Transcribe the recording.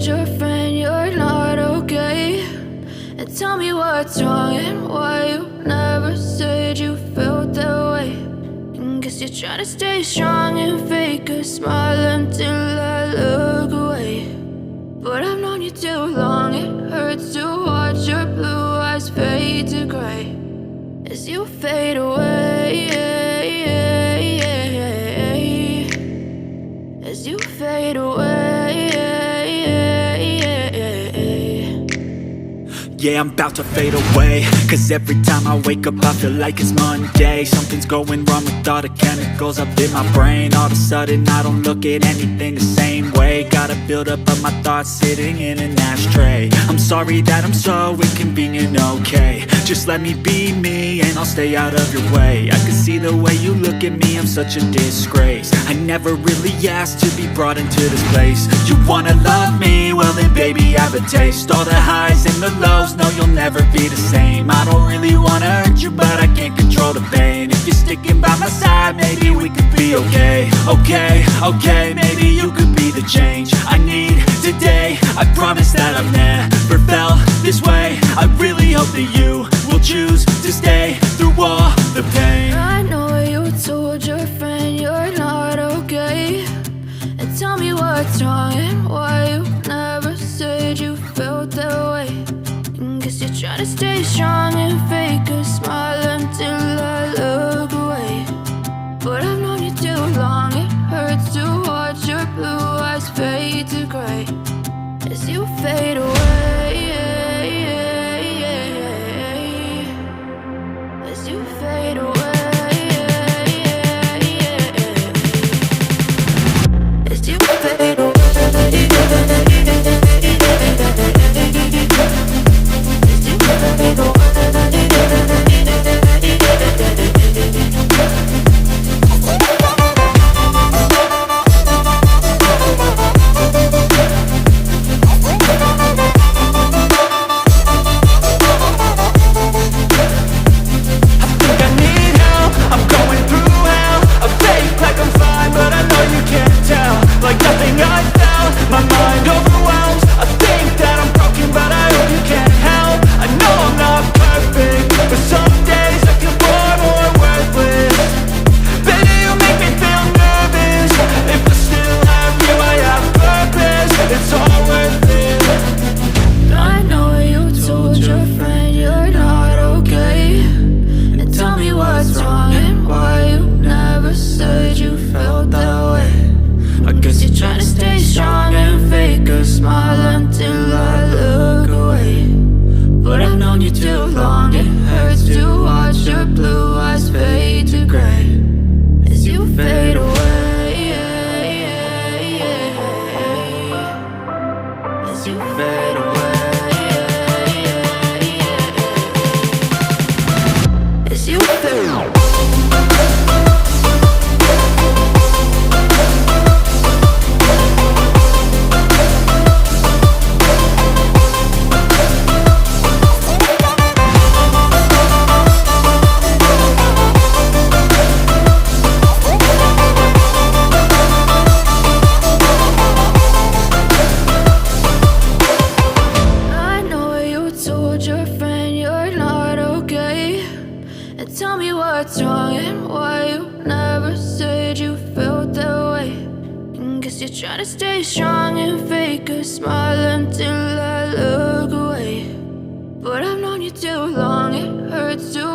told your friend you're not okay? And tell me what's wrong and why you never said you felt that way. And guess you're trying to stay strong and fake a smile until I look away. But I've known you too long, it hurts to watch your blue eyes fade to gray as you fade away, as you fade away. Yeah, I'm about to fade away, cause every time I wake up I feel like it's Monday. Something's going wrong with all the chemicals up in my brain. All of a sudden I don't look at anything the same way. Got a buildup of my thoughts sitting in an ashtray. I'm sorry that I'm so inconvenient, okay? Just let me be me and I'll stay out of your way. I can see the way you look at me, I'm such a disgrace. I never really asked to be brought into this place. You wanna love me? Well then baby have a taste. All the highs and the lows, no you'll never be the same. I don't really wanna hurt you but I can't control the pain. If you're sticking by my side maybe we could be okay. Okay, maybe you could be the change I need today. I promise that I've never felt this way. I really hope that you will choose to stay through all the pain. I know you told your friend you're not okay. And tell me what's wrong and why you never said you felt that way. And guess you're trying to stay strong and fake a smile until I look away. But I've known you too long, it hurts to watch your blue eyes fade to gray as you fade away, as you fade away, as you fade away. But I've known you too long, it hurts to